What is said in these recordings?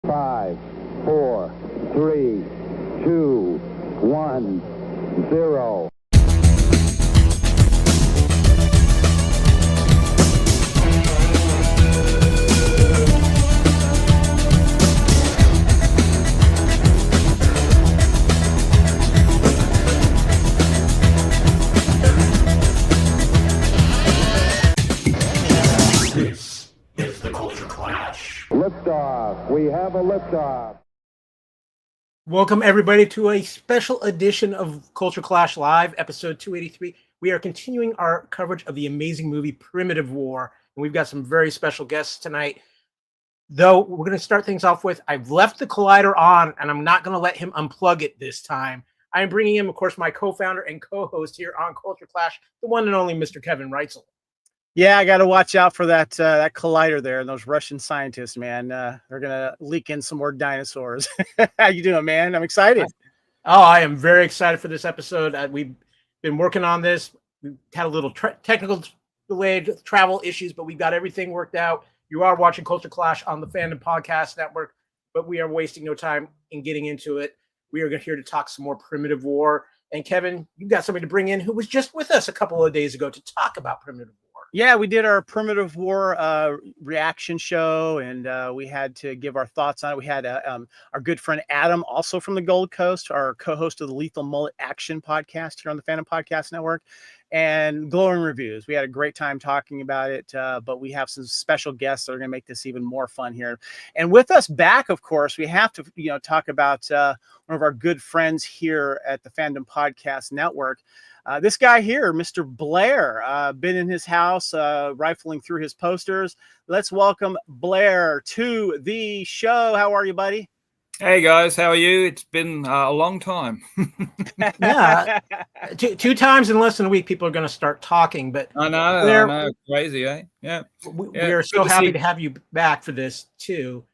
5, 4, 3, 2, 1, 0. This is the Culture Clash. Liftoff. We have a liftoff. Welcome, everybody, to a special edition of Culture Clash Live, episode 283. We are continuing our coverage of the amazing movie Primitive War, and we've got some very special guests tonight. Though we're going to start things off with, I've left the collider on, and I'm not going to let him unplug it this time. I'm bringing him, of course, my co-founder and co-host here on Culture Clash, the one and only Mr. Kevin Reitzel. Yeah, I got to watch out for that collider there and those Russian scientists, man. They're gonna leak in some more dinosaurs. How you doing, man? I'm excited. Oh, I am very excited for this episode. We've been working on this. We had a little technical delayed travel issues, but we got everything worked out. You are watching Culture Clash on the Fandom Podcast Network, but we are wasting no time in getting into it. We are here to talk some more Primitive War. And Kevin, you've got somebody to bring in who was just with us a couple of days ago to talk about Primitive War. Yeah, we did our Primitive War reaction show, and we had to give our thoughts on it. We had our good friend Adam, also from the Gold Coast, our co-host of the Lethal Mullet Action podcast here on the Fandom Podcast Network, and glowing reviews. We had a great time talking about it, but we have some special guests that are going to make this even more fun here. And with us back, of course, we have to talk about one of our good friends here at the Fandom Podcast Network. This guy here, Mr. Blair, been in his house, rifling through his posters. Let's welcome Blair to the show. How are you, buddy? Hey, guys. How are you? It's been a long time. Yeah. Two times in less than a week, people are going to start talking. But I know. Blair, I know. Crazy, eh? Yeah. We are so happy to have you back for this, too.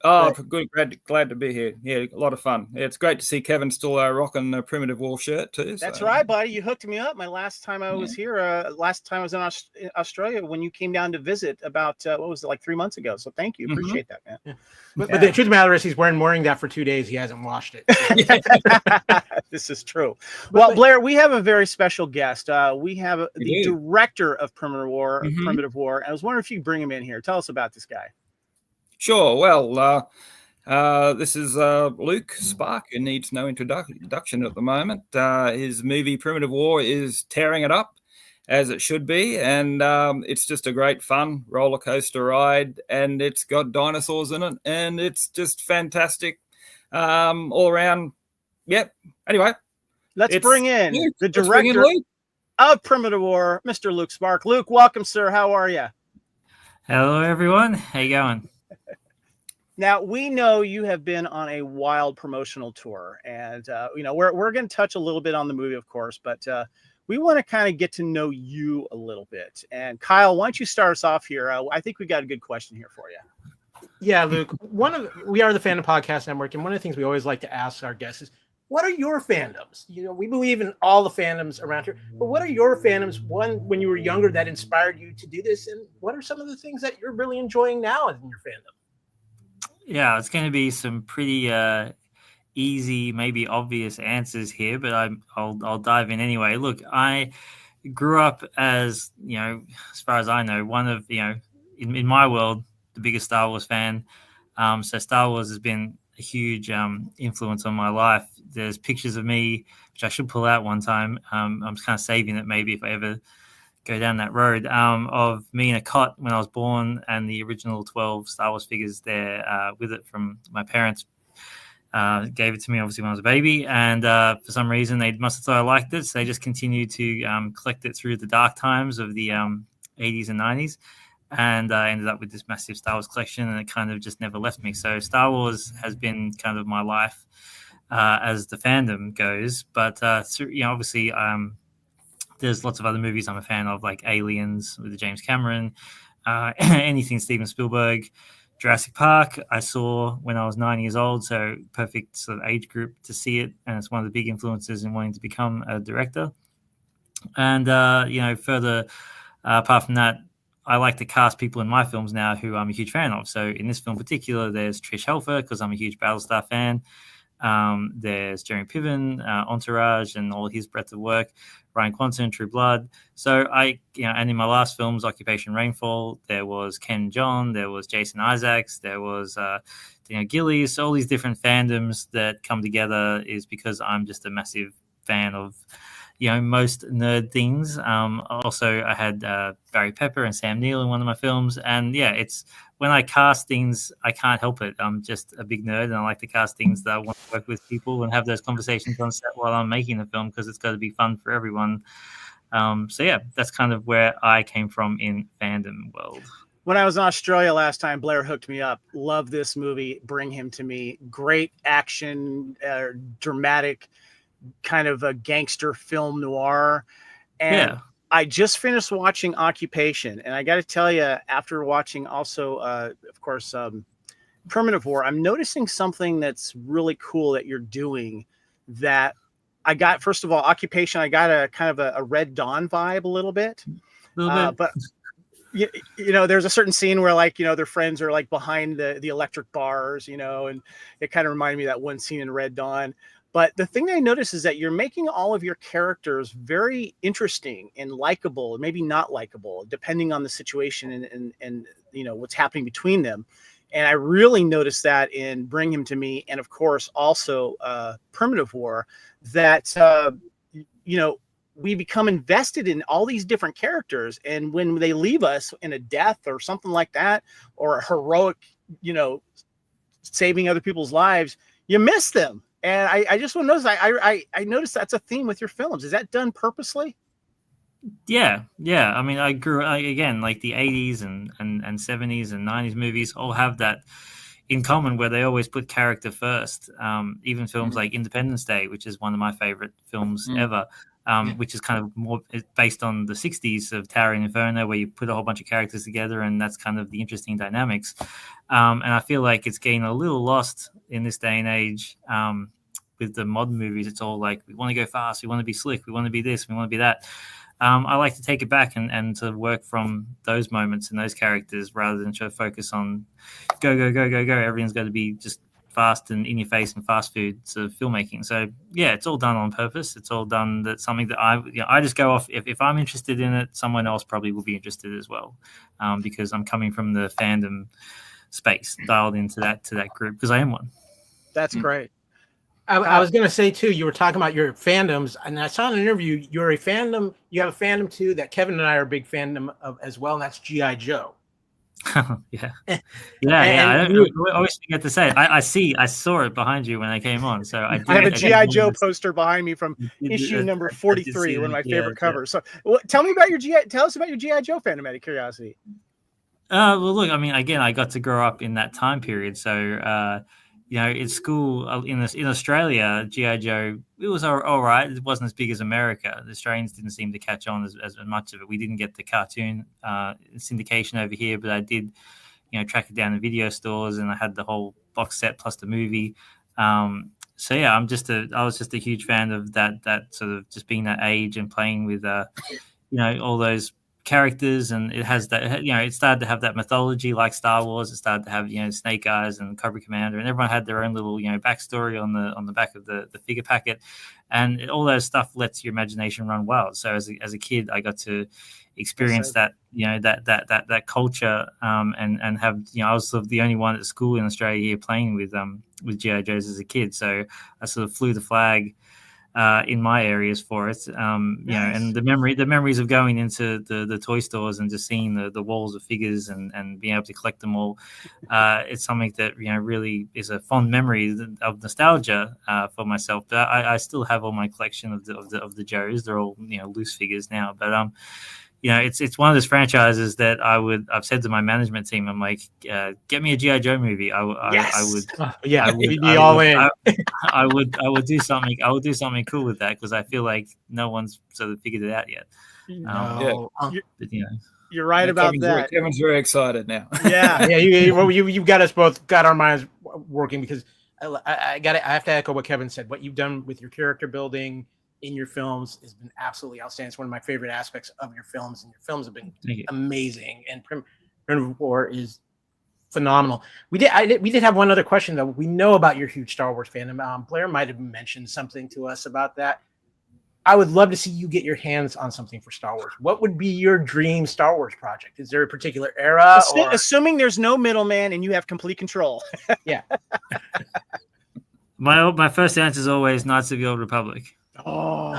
Oh, good. Glad to be here. Yeah, a lot of fun. Yeah, it's great to see Kevin still rocking a Primitive War shirt too. That's right, buddy. You hooked me up. My last time I was here, last time I was in Australia when you came down to visit about, what was it, like 3 months ago. So thank you. Appreciate that, man. Yeah. But the truth of the matter is he's wearing that for 2 days. He hasn't washed it. This is true. Well, Blair, we have a very special guest. We have the director of Primitive War. And I was wondering if you could bring him in here. Tell us about this guy. Sure. Well, this is Luke Sparke, who needs no introduction at the moment. His movie Primitive War is tearing it up, as it should be, and it's just a great fun roller coaster ride, and it's got dinosaurs in it, and it's just fantastic all around. Yep. Anyway, let's bring in Luke. The director of Primitive War, Mr. Luke Sparke. Luke, welcome, sir. How are you? Hello, everyone. How you going? Now, we know you have been on a wild promotional tour, and we're going to touch a little bit on the movie, of course, but we want to kind of get to know you a little bit. And Kyle, why don't you start us off here? I think we got a good question here for you. Yeah, Luke. We are the Fandom Podcast Network, and one of the things we always like to ask our guests is, what are your fandoms? We believe in all the fandoms around here, but what are your fandoms? One, when you were younger, that inspired you to do this, and what are some of the things that you're really enjoying now in your fandom? Yeah, it's going to be some pretty easy, maybe obvious answers here, but I'll dive in anyway. Look, I grew up as, as far as I know, one of, in my world, the biggest Star Wars fan. So Star Wars has been a huge influence on my life. There's pictures of me, which I should pull out one time. I'm just kind of saving it maybe if I ever go down that road, of me in a cot when I was born, and the original 12 Star Wars figures there with it from my parents. Gave it to me obviously when I was a baby, and for some reason they must have thought I liked it, so they just continued to collect it through the dark times of the 80s and 90s, and I ended up with this massive Star Wars collection, and it kind of just never left me. So Star Wars has been kind of my life as the fandom goes, but obviously there's lots of other movies I'm a fan of, like Aliens with James Cameron, anything Steven Spielberg, Jurassic Park. I saw when I was 9 years old, so perfect sort of age group to see it, and it's one of the big influences in wanting to become a director. And further apart from that, I like to cast people in my films now who I'm a huge fan of. So in this film in particular, there's Tricia Helfer, because I'm a huge Battlestar fan. There's Jeremy Piven, Entourage, and all his breadth of work. Ryan Kwanten, True Blood. So and in my last films, Occupation Rainfall, there was Ken John, there was Jason Isaacs, there was Daniel Gillies. So all these different fandoms that come together is because I'm just a massive fan of, most nerd things. Also, I had Barry Pepper and Sam Neill in one of my films. And it's when I cast things, I can't help it. I'm just a big nerd, and I like to cast things that I want to work with people and have those conversations on set while I'm making the film, because it's got to be fun for everyone. That's kind of where I came from in fandom world. When I was in Australia last time, Blair hooked me up. Love this movie. Bring him to me. Great action, dramatic, kind of a gangster film noir. And I just finished watching Occupation, and I got to tell you, after watching also, of course, Primitive War, I'm noticing something that's really cool that you're doing. That I got, first of all, Occupation, I got a kind of a Red Dawn vibe a little bit. But there's a certain scene where their friends are behind the electric bars, and it kind of reminded me of that one scene in Red Dawn. But the thing I noticed is that you're making all of your characters very interesting and likable, and maybe not likable, depending on the situation and what's happening between them. And I really noticed that in Bring Him to Me, and of course also Primitive War, that we become invested in all these different characters, and when they leave us in a death or something like that, or a heroic, saving other people's lives, you miss them. And I just want to notice, I noticed that's a theme with your films. Is that done purposely? Yeah. I mean, I grew again, like the 80s and 70s and 90s movies all have that in common, where they always put character first. Even films like Independence Day, which is one of my favorite films ever, which is kind of more based on the 60s of Towering Inferno, where you put a whole bunch of characters together, and that's kind of the interesting dynamics. And I feel like it's getting a little lost in this day and age. With the modern movies, it's all like, we want to go fast, we want to be slick, we want to be this, we want to be that. I like to take it back and to work from those moments and those characters, rather than try to focus on go. Everything's got to be just fast and in your face and fast food sort of filmmaking. So it's all done on purpose. It's all done. That's something that I just go off. If I'm interested in it, someone else probably will be interested as well, because I'm coming from the fandom space, dialed into that group, because I am one. That's great. I was going to say too, you were talking about your fandoms, and I saw in an interview you have a fandom too that Kevin and I are a big fandom of as well, and that's G.I. Joe. Yeah. I always forget to say it. I saw it behind you when I came on. So I have a G.I. Joe poster behind me from issue number 43, one of my favorite covers. So tell us about your G.I. Joe fandom, out of curiosity. Well, look, I mean, again, I got to grow up in that time period, so. In school in Australia, G.I. Joe, it was all right. It wasn't as big as America. The Australians didn't seem to catch on as much of it. We didn't get the cartoon syndication over here, but I did, track it down in video stores, and I had the whole box set plus the movie. I was just a huge fan of that sort of just being that age and playing with, all those characters, and it has that, it started to have that mythology like Star Wars. It started to have, Snake Eyes and Cobra Commander, and everyone had their own little, backstory on the back of the figure packet, and all those stuff lets your imagination run wild. So as a kid, I got to experience that, that culture, and have, I was sort of the only one at school in Australia here playing with G.I. Joes as a kid. So I sort of flew the flag in my areas for it, and the memories of going into the toy stores and just seeing the walls of figures and being able to collect them all. It's something that really is a fond memory of nostalgia for myself. But I still have all my collection of the Joes. They're all loose figures now, but it's one of those franchises that I've said to my management team, I'm like, get me a G.I. Joe movie. I would do something. I would do something cool with that, because I feel like no one's sort of figured it out yet. You're right about that. Kevin's very excited now. Yeah, you've got us both got our minds working, because I have to echo what Kevin said. What you've done with your character building, in your films has been absolutely outstanding. It's one of my favorite aspects of your films, and your films have been Thank you. amazing. And Primitive War is phenomenal. We did have one other question though. We know about your huge Star Wars fandom. Blair might have mentioned something to us about that. I would love to see you get your hands on something for Star Wars. What would be your dream Star Wars project? Is there a particular era? Assuming there's no middleman and you have complete control. Yeah. My first answer is always Knights of the Old Republic. Tell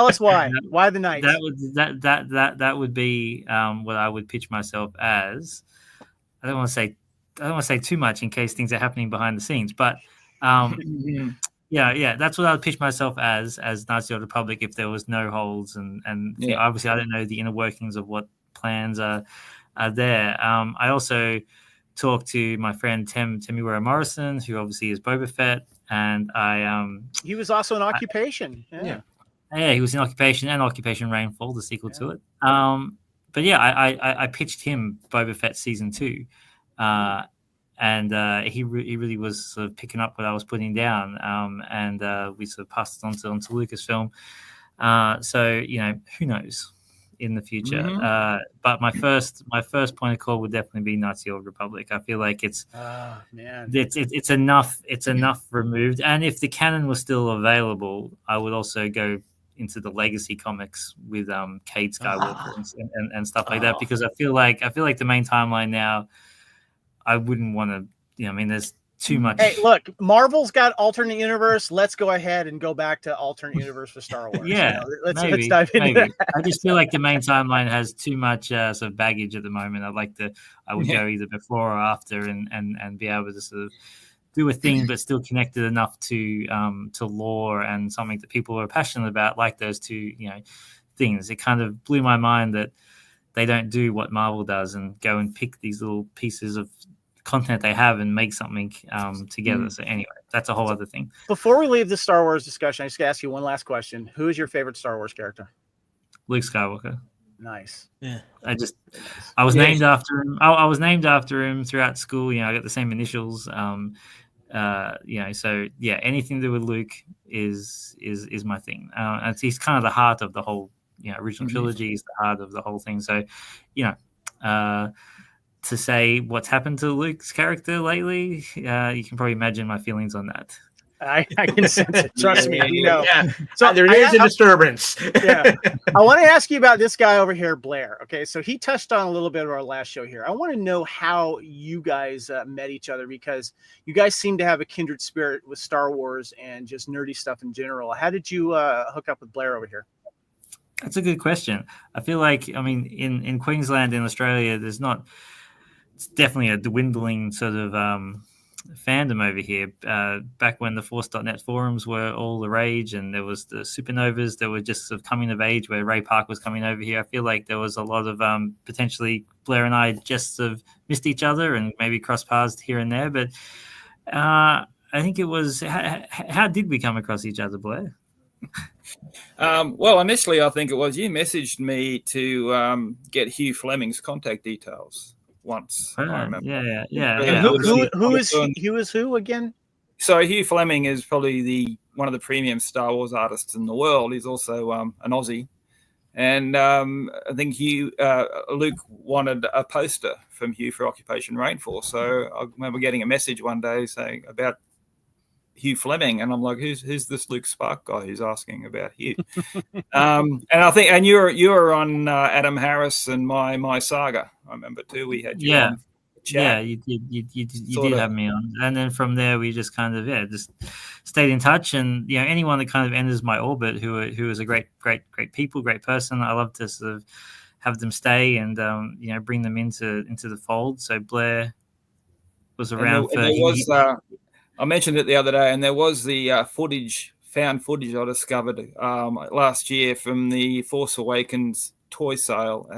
us why. Why the Knights? That would be what I would pitch myself as. I don't want to say too much in case things are happening behind the scenes, but yeah, that's what I would pitch myself as Knights of the Old Republic if there was no holds and you know, obviously I don't know the inner workings of what plans are there. I also talked to my friend Temuera Morrison, who obviously is Boba Fett, and he was also in Occupation. Yeah, he was in Occupation and Occupation Rainfall, the sequel to it. But yeah, I pitched him Boba Fett season 2. And he really was sort of picking up what I was putting down, and we sort of passed it onto Lucasfilm. So you know, who knows in the future? Mm-hmm. But my first point of call would definitely be Knights of the Old Republic. I feel like it's enough removed, and if the canon was still available, I would also go into the legacy comics with Cade Skywalker and stuff like that, because I feel like the main timeline now, I wouldn't want to, you know, I mean, there's too much. Hey, look, Marvel's got alternate universe. Let's go ahead and go back to alternate universe for Star Wars. Yeah, you know, let's dive into that. I just feel like the main timeline has too much sort of baggage at the moment. I would go either before or after and be able to sort of do a thing, but still connected enough to lore and something that people are passionate about, like those two, you know, things. It kind of blew my mind that they don't do what Marvel does and go and pick these little pieces of content they have and make something together. So anyway, that's a whole other thing. Before we leave the Star Wars discussion, I just got to ask you one last question. Who is your favorite Star Wars character? Luke Skywalker. Nice. Yeah. I was named after him. I was named after him throughout school. You know, I got the same initials. You know, so yeah, anything to do with Luke is my thing. And he's kind of the heart of the whole, you know, original trilogy is the heart of the whole thing. So, you know, to say what's happened to Luke's character lately, you can probably imagine my feelings on that. I can sense it. Trust me, you know. Yeah. So there is a disturbance. Yeah. I want to ask you about this guy over here, Blair. Okay, so he touched on a little bit of our last show here. I want to know how you guys met each other, because you guys seem to have a kindred spirit with Star Wars and just nerdy stuff in general. How did you hook up with Blair over here? That's a good question. I feel like, I mean, in Queensland, in Australia, it's definitely a dwindling sort of fandom over here. Back when the Force.net forums were all the rage and there was the supernovas that were just sort of coming of age, where Ray Park was coming over here, I feel like there was a lot of potentially Blair and I just sort of missed each other and maybe crossed paths here and there. But I think it was, how did we come across each other, Blair? Well, initially, I think it was you messaged me to get Hugh Fleming's contact details once. I remember. Yeah. Who is who again? So Hugh Fleming is probably one of the premium Star Wars artists in the world. He's also an Aussie, and I think Luke wanted a poster from Hugh for Occupation Rainfall. So I remember getting a message one day saying about Hugh Fleming, and I'm like, who's this Luke Sparke guy who's asking about Hugh? And I think, and you were on Adam Harris and my saga. I remember too. We had you on chat. Yeah, you did have me on, and then from there we just kind of just stayed in touch. And you know, anyone that kind of enters my orbit who is a great people, great person, I love to sort of have them stay and you know, bring them into the fold. So Blair was around I mentioned it the other day, and there was the found footage I discovered last year from the Force Awakens toy sale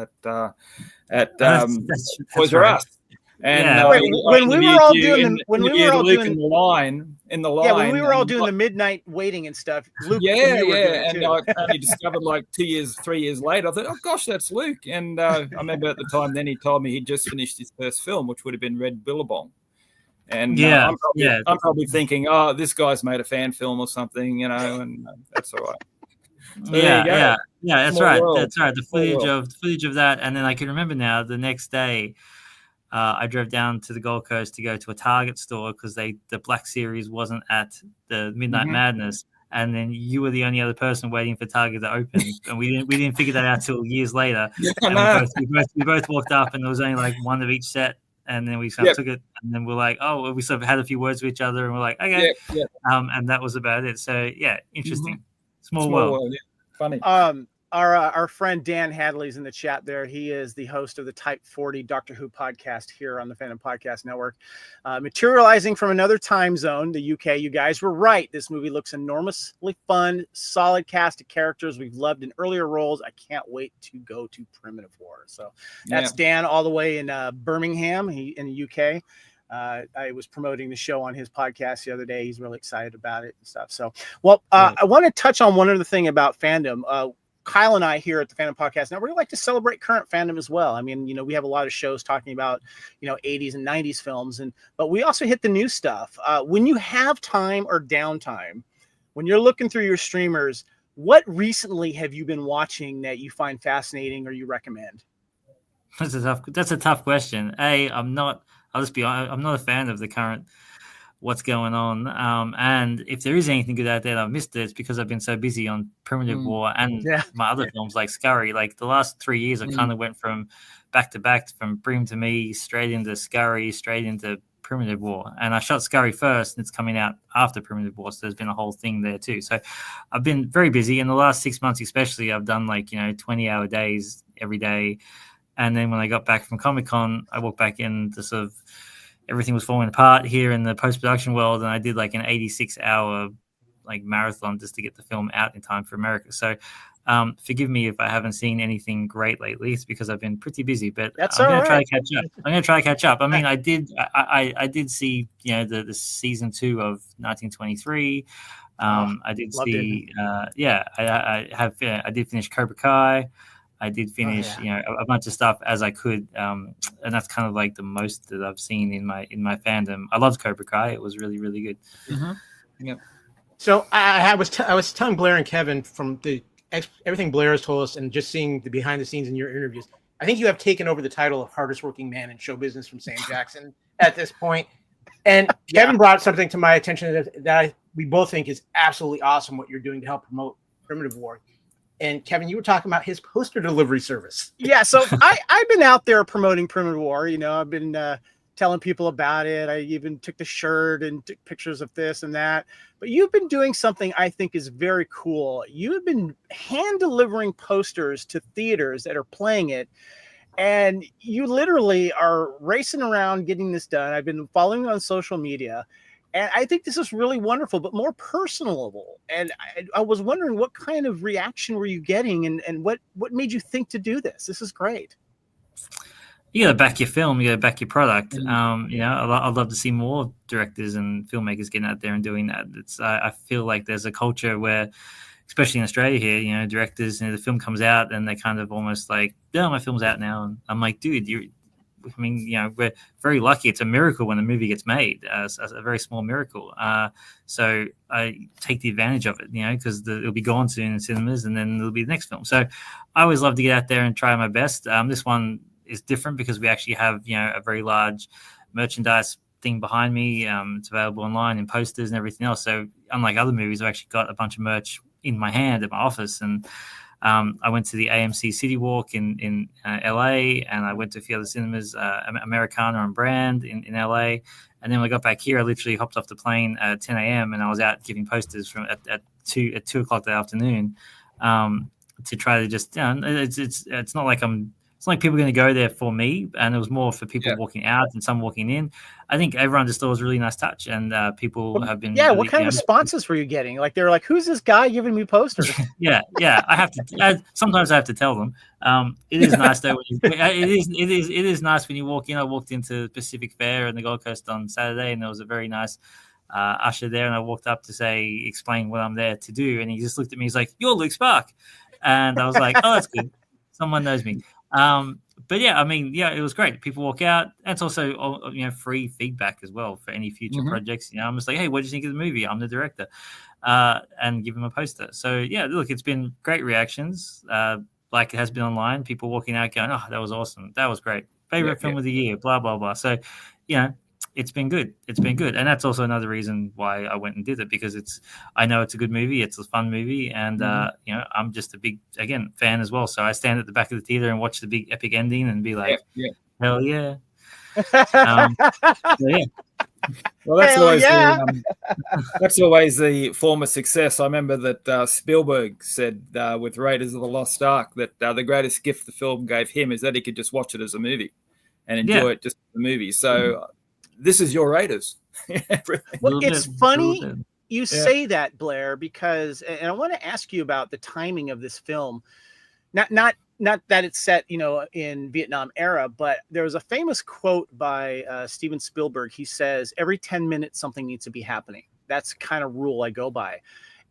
at Toys R Us. And when we were all doing the line, when we were all doing the midnight waiting and stuff, Luke, and I only discovered like 3 years later. I thought, oh gosh, that's Luke. And I remember at the time, then he told me he'd just finished his first film, which would have been Red Billabong. And Yeah, I'm probably thinking, oh, this guy's made a fan film or something, you know, and that's all right. So there you go. Yeah. That's Small right. world. That's right. The Small footage of that, and then I can remember now. The next day, I drove down to the Gold Coast to go to a Target store because the Black Series wasn't at the Midnight Madness, and then you were the only other person waiting for Target to open, and we didn't figure that out till years later. And we both walked up, and there was only like one of each set. And then we sort of took it, and then we're like, oh, we sort of had a few words with each other, and we're like, okay, and that was about it. So yeah, interesting, small world. Yeah. Funny. Our friend Dan Hadley's in the chat there. He is the host of the Type 40 Doctor Who podcast here on the Fandom Podcast Network. Materializing from another time zone, the UK. You guys were right. This movie looks enormously fun. Solid cast of characters we've loved in earlier roles. I can't wait to go to Primitive War. So that's Dan all the way in Birmingham, in the UK. I was promoting the show on his podcast the other day. He's really excited about it and stuff. So, I want to touch on one other thing about fandom. Kyle and I here at the Fandom Podcast Now, we like to celebrate current fandom as well. I mean, we have a lot of shows talking about, 80s and 90s films, but we also hit the new stuff. When you have time or downtime, when you're looking through your streamers, what recently have you been watching that you find fascinating or you recommend? That's a tough question. I'm not a fan of the current what's going on. And if there is anything good out there I've missed it's because I've been so busy on Primitive War and my other films like Scurry. Like the last 3 years, I kind of went from back to back, from Brim to Me, straight into Scurry, straight into Primitive War. And I shot Scurry first, and it's coming out after Primitive War. So there's been a whole thing there too. So I've been very busy. In the last 6 months especially, I've done 20-hour days every day. And then when I got back from Comic-Con, I walked back in to sort of everything was falling apart here in the post-production world, and I did an 86-hour marathon just to get the film out in time for America. So forgive me if I haven't seen anything great lately. It's because I've been pretty busy, but I'm going to try to catch up. I'm going to try to catch up. I mean, I did see the season 2 of 1923. I did see I did finish Cobra Kai. I did finish, a bunch of stuff as I could, and that's kind of the most that I've seen in my fandom. I loved Cobra Kai; it was really, really good. Yeah. So I was telling Blair and Kevin from everything Blair has told us, and just seeing the behind the scenes in your interviews. I think you have taken over the title of hardest working man in show business from Sam Jackson at this point. And Kevin brought something to my attention that we both think is absolutely awesome. What you're doing to help promote Primitive War. And Kevin, you were talking about his poster delivery service. Yeah, so I've been out there promoting Primitive War. I've been telling people about it. I even took the shirt and took pictures of this and that. But you've been doing something I think is very cool. You have been hand delivering posters to theaters that are playing it. And you literally are racing around getting this done. I've been following you on social media. And I think this is really wonderful, but more personable. And I was wondering, what kind of reaction were you getting, and what made you think to do this? This is great. You got to back your film. You got to back your product. I'd love to see more directors and filmmakers getting out there and doing that. I feel like there's a culture where, especially in Australia here, directors, the film comes out and they kind of almost my film's out now. And I'm like, dude, we're very lucky. It's a miracle when a movie gets made, a very small miracle. So I take the advantage of it, because it'll be gone soon in cinemas, and then it'll be the next film. So I always love to get out there and try my best. This one is different because we actually have, a very large merchandise thing behind me. It's available online in posters and everything else. So unlike other movies, I've actually got a bunch of merch in my hand at my office, and I went to the AMC City Walk in LA, and I went to a few other cinemas, Americana and Brand in LA. And then when I got back here, I literally hopped off the plane at 10 a.m. and I was out giving posters at 2 o'clock that afternoon to try to just, it's not like it's like people are going to go there for me, and it was more for people walking out and some walking in. I think everyone just thought it was a really nice touch, and people have been. Yeah, really, what kind of responses were you getting? Like, they were like, "Who's this guy giving me posters?" yeah. I have to. Sometimes I have to tell them. It is nice though. It is nice when you walk in. I walked into Pacific Fair in the Gold Coast on Saturday, and there was a very nice usher there, and I walked up to explain what I'm there to do, and he just looked at me. He's like, "You're Luke Sparke," and I was like, "Oh, that's good. Someone knows me." but yeah, I mean, yeah, it was great. People walk out. And it's also, free feedback as well for any future projects. I'm just like, hey, what do you think of the movie? I'm the director, and give them a poster. So yeah, look, it's been great reactions. Like it has been online. People walking out going, oh, that was awesome. That was great. Favorite film of the year. Blah blah blah. So, it's been good. It's been good, and that's also another reason why I went and did it, because I know it's a good movie. It's a fun movie, and I'm just a big fan as well. So I stand at the back of the theater and watch the big epic ending and be like, hell yeah. Yeah. Well, that's always the form of success. I remember that Spielberg said with Raiders of the Lost Ark that the greatest gift the film gave him is that he could just watch it as a movie and enjoy it just as a movie. So this is your Raiders. Well, it's funny you say that, Blair, because, and I want to ask you about the timing of this film. Not that it's set, in Vietnam era, but there was a famous quote by Steven Spielberg. He says, every 10 minutes, something needs to be happening. That's the kind of rule I go by.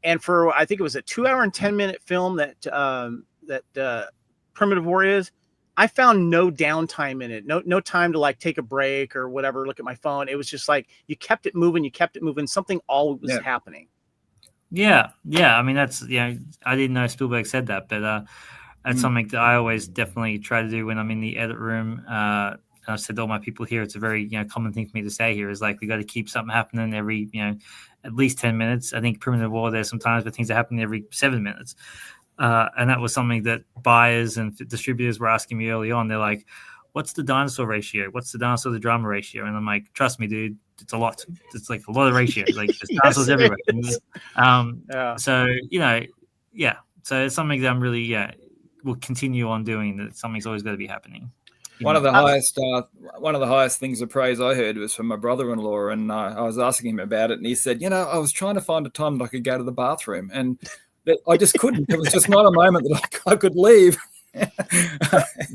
And for, I think it was a 2-hour and 10-minute film that Primitive War is, I found no downtime in it. No time to like take a break or whatever, look at my phone. It was just like, you kept it moving. Something always was happening. Yeah. I mean, that's, I didn't know Spielberg said that, but that's something that I always definitely try to do when I'm in the edit room. I've said to all my people here, it's a very common thing for me to say here is like, we got to keep something happening every, at least 10 minutes. I think Primitive War, there's sometimes but things that happen every 7 minutes. And that was something that buyers and distributors were asking me early on. They're like, what's the dinosaur ratio? What's the dinosaur to drama ratio? And I'm like, trust me, dude, it's a lot. It's like a lot of ratios. Like there's dinosaurs everywhere. So, so it's something that I'm really, will continue on doing. That something's always got to be happening. One of the highest things of praise I heard was from my brother-in-law, and I was asking him about it, and he said, I was trying to find a time that I could go to the bathroom, and I just couldn't. It was just not a moment that I could leave.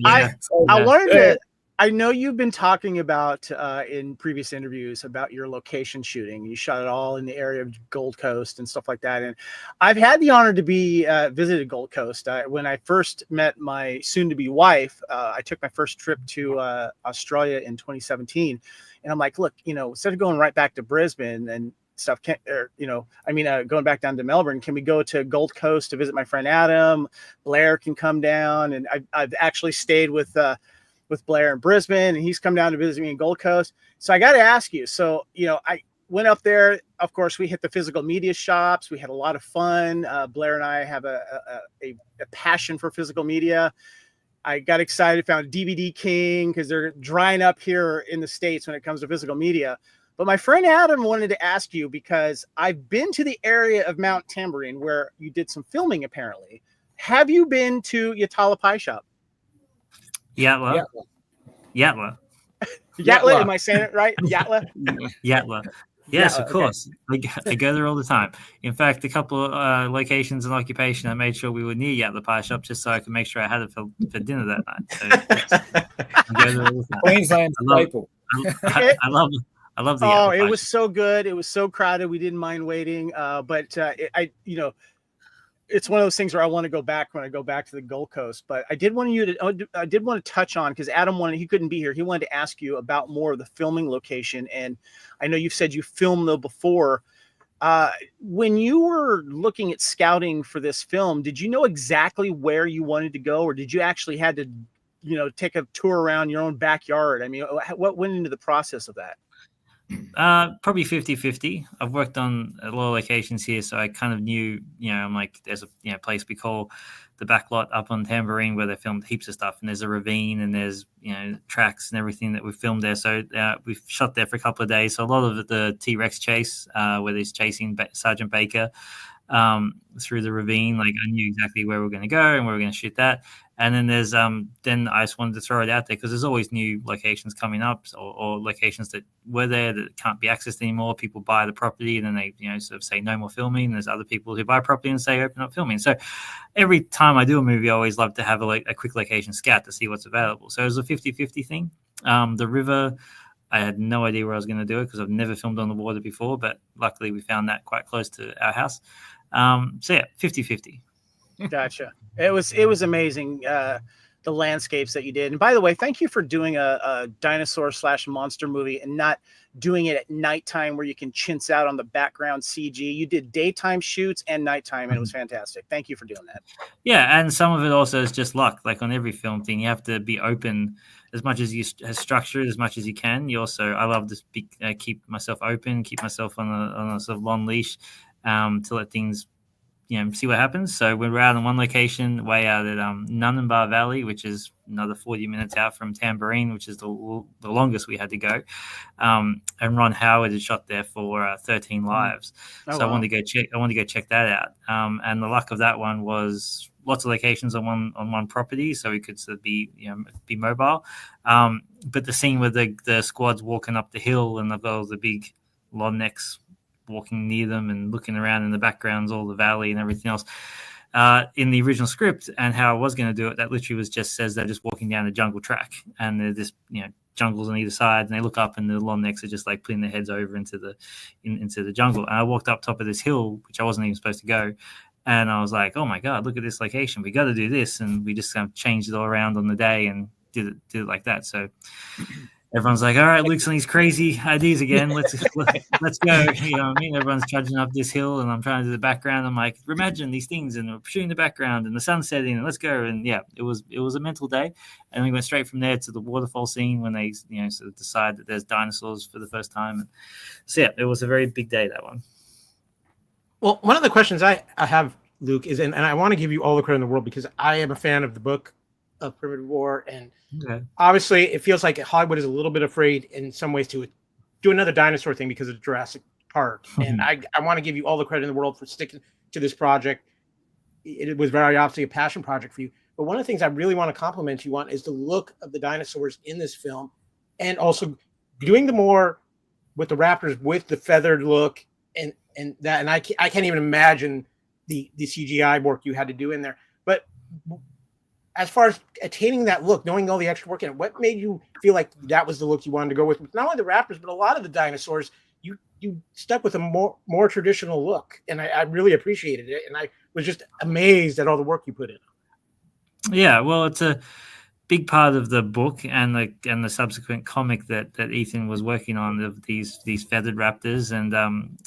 I learned it. I know you've been talking about in previous interviews about your location shooting. You shot it all in the area of Gold Coast and stuff like that. And I've had the honor to be visited Gold Coast. When I first met my soon-to-be wife, I took my first trip to Australia in 2017. And I'm like, look, instead of going right back to Brisbane and stuff, going back down to Melbourne, can we go to Gold Coast to visit my friend Adam? Blair can come down. And I've actually stayed with Blair in Brisbane, and he's come down to visit me in Gold Coast. So I got to ask you, I went up there. Of course, we hit the physical media shops. We had a lot of fun. Blair and I have a passion for physical media. I got excited, found DVD King because they're drying up here in the States when it comes to physical media. But my friend Adam wanted to ask you, because I've been to the area of Mount Tambourine where you did some filming, apparently. Have you been to Yatala Pie Shop? Yatla. Yatla, am I saying it right? Yatla? Yatla. Yes, Yatla, of course. Okay. I go there all the time. In fact, a couple of locations and occupation, I made sure we were near Yatla Pie Shop just so I could make sure I had it for dinner that night. So, I go there all the time. Queensland's staple. I love the Yatla Pie it was so good. It was so crowded. We didn't mind waiting. But it's one of those things where I want to go back when I go back to the Gold Coast. But I did want to touch on, because Adam he couldn't be here. He wanted to ask you about more of the filming location. And I know you've said you filmed though before. When you were looking at scouting for this film, did you know exactly where you wanted to go, or did you actually had to, take a tour around your own backyard? I mean, what went into the process of that? Probably 50-50. I've worked on a lot of locations here, so I kind of knew, I'm like, there's a place we call the Backlot up on Tambourine where they filmed heaps of stuff, and there's a ravine and there's tracks and everything that we filmed there. So we've shot there for a couple of days. So a lot of the T-Rex chase where he's chasing Sergeant Baker through the ravine, like I knew exactly where we were going to go and where we were going to shoot that. And then there's then I just wanted to throw it out there because there's always new locations coming up, or locations that were there that can't be accessed anymore. People buy the property and then they sort of say no more filming. There's other people who buy property and say open up filming. So every time I do a movie, I always love to have a quick location scout to see what's available. So it was a 50-50 thing. The river, I had no idea where I was going to do it because I've never filmed on the water before, but luckily we found that quite close to our house. So yeah, 50-50. Gotcha. It was amazing. the landscapes that you did. And by the way, thank you for doing a dinosaur / monster movie and not doing it at nighttime where you can chintz out on the background CG. You did daytime shoots and nighttime, and it was fantastic. Thank you for doing that. Yeah, and some of it also is just luck. Like on every film thing, you have to be open as much as you structure it as much as you can. You also, I love to keep myself open, keep myself on a sort of long leash to let things, see what happens. So we were out in one location, way out at Nunanbar Valley, which is another 40 minutes out from Tamborine, which is the longest we had to go. And Ron Howard had shot there for 13 Lives. Oh, so wow. I wanted to go check that out. And the luck of that one was lots of locations on one property, so we could sort of be mobile. But the scene where the squad's walking up the hill and they've got all the big long necks walking near them and looking around in the backgrounds, all the valley and everything else. In the original script and how I was going to do it, that literally just says they're just walking down a jungle track and they're just, jungles on either side, and they look up and the long necks are just like putting their heads over into the jungle. And I walked up top of this hill, which I wasn't even supposed to go. And I was like, oh my God, look at this location. We got to do this. And we just kind of changed it all around on the day and did it like that. So everyone's like, all right, Luke's on these crazy ideas again. Let's go. You know what I mean? Everyone's trudging up this hill and I'm trying to do the background. I'm like, imagine these things and we're shooting the background and the sun setting and let's go. And yeah, it was a mental day. And we went straight from there to the waterfall scene when they, sort of decide that there's dinosaurs for the first time. So yeah, it was a very big day, that one. Well, one of the questions I have, Luke, is, and I want to give you all the credit in the world because I am a fan of the book of Primitive War, and obviously it feels like Hollywood is a little bit afraid in some ways to do another dinosaur thing because of Jurassic Park. And I want to give you all the credit in the world for sticking to this project. It was very obviously a passion project for you. But one of the things I really want to compliment you on is the look of the dinosaurs in this film, and also doing the more with the raptors with the feathered look and that. And I can't even imagine the CGI work you had to do in there. But as far as attaining that look, knowing all the extra work in it, what made you feel like that was the look you wanted to go with? Not only the raptors, but a lot of the dinosaurs, you stuck with a more traditional look, and I really appreciated it. And I was just amazed at all the work you put in. Yeah, well, it's a big part of the book and the subsequent comic that Ethan was working on of these feathered raptors. And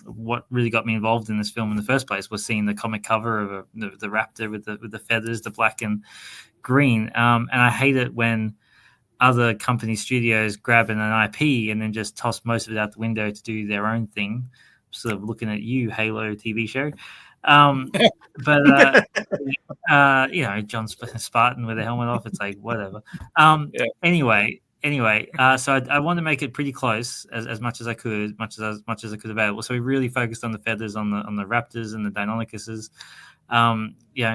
what really got me involved in this film in the first place was seeing the comic cover of the raptor with the feathers, the black and green. And I hate it when other company studios grab an IP and then just toss most of it out the window to do their own thing. Sort of looking at you, Halo TV show. But John Spartan with a helmet off, it's like whatever. Anyway, so I wanted to make it pretty close as much as I could, much as I could available. So we really focused on the feathers on the raptors and the Deinonychuses,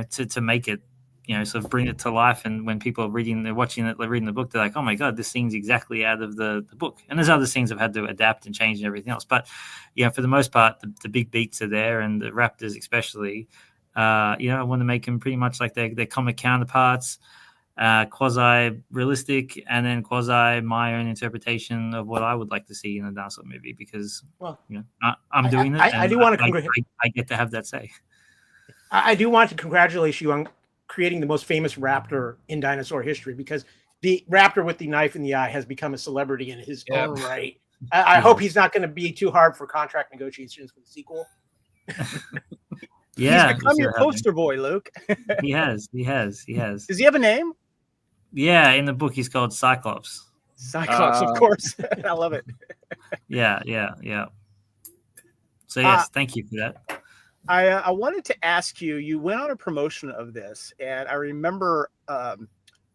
to make it, sort of bring it to life. And when people are reading the book, they're like, oh my God, this scene's exactly out of the book. And there's other scenes I've had to adapt and change and everything else. But, for the most part, the big beats are there, and the raptors especially, I want to make them pretty much like their comic counterparts, quasi-realistic, and then quasi my own interpretation of what I would like to see in a dinosaur movie, because, I'm doing it. I do want to I get to have that say. I do want to congratulate you on creating the most famous raptor in dinosaur history, because the raptor with the knife in the eye has become a celebrity in his own right. I hope he's not going to be too hard for contract negotiations for the sequel. Yeah, he's become your poster boy, Luke. He has. Does he have a name? Yeah, in the book he's called Cyclops. Cyclops, of course. I love it. Yeah. So yes, thank you for that. I wanted to ask you, you went on a promotion of this, and I remember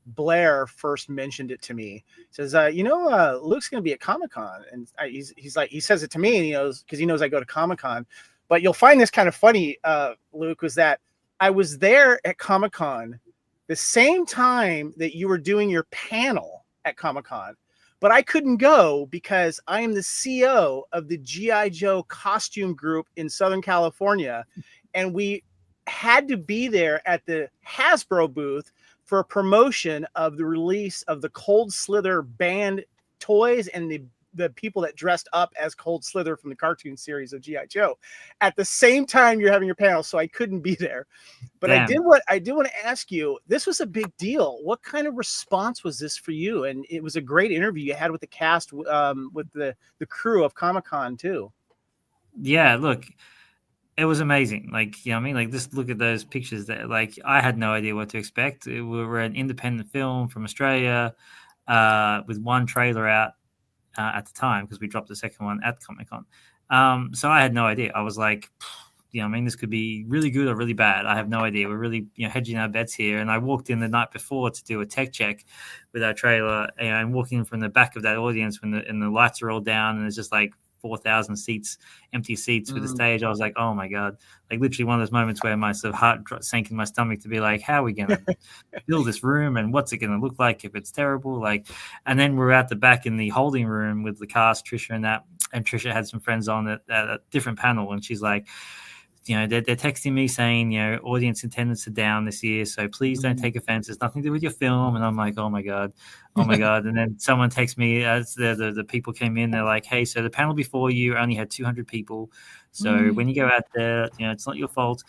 Blair first mentioned it to me. He says, Luke's going to be at Comic-Con. And he says it to me, and he knows, because he knows I go to Comic-Con. But you'll find this kind of funny, Luke, was that I was there at Comic-Con the same time that you were doing your panel at Comic-Con. But I couldn't go because I am the CEO of the G.I. Joe costume group in Southern California. And we had to be there at the Hasbro booth for a promotion of the release of the Cold Slither band toys and the the people that dressed up as Cold Slither from the cartoon series of G.I. Joe at the same time you're having your panel, so I couldn't be there. But Damn. I did want to ask you, this was a big deal. What kind of response was this for you? And it was a great interview you had with the cast, with the crew of Comic-Con too. Yeah, look, it was amazing. Like, you know what I mean? Like, just look at those pictures there. Like, I had no idea what to expect. We were an independent film from Australia with one trailer out at the time, because we dropped the second one at Comic-Con. So I had no idea. I was like, you know what I mean? This could be really good or really bad. I have no idea. We're really, hedging our bets here. And I walked in the night before to do a tech check with our trailer, and walking from the back of that audience when the lights are all down and it's just like 4,000 seats, empty seats with the stage. I was like, oh my God, like literally one of those moments where my sort of heart sank in my stomach to be like, how are we going to fill this room, and what's it going to look like if it's terrible? Like, and then we're at the back in the holding room with the cast, Tricia and that, and Tricia had some friends on at a different panel, and she's like, they're texting me saying, audience attendance are down this year, so please don't take offense. It's nothing to do with your film. And I'm like, oh my God. And then someone texts me as the people came in. They're like, hey, so the panel before you only had 200 people. So when you go out there, it's not your fault.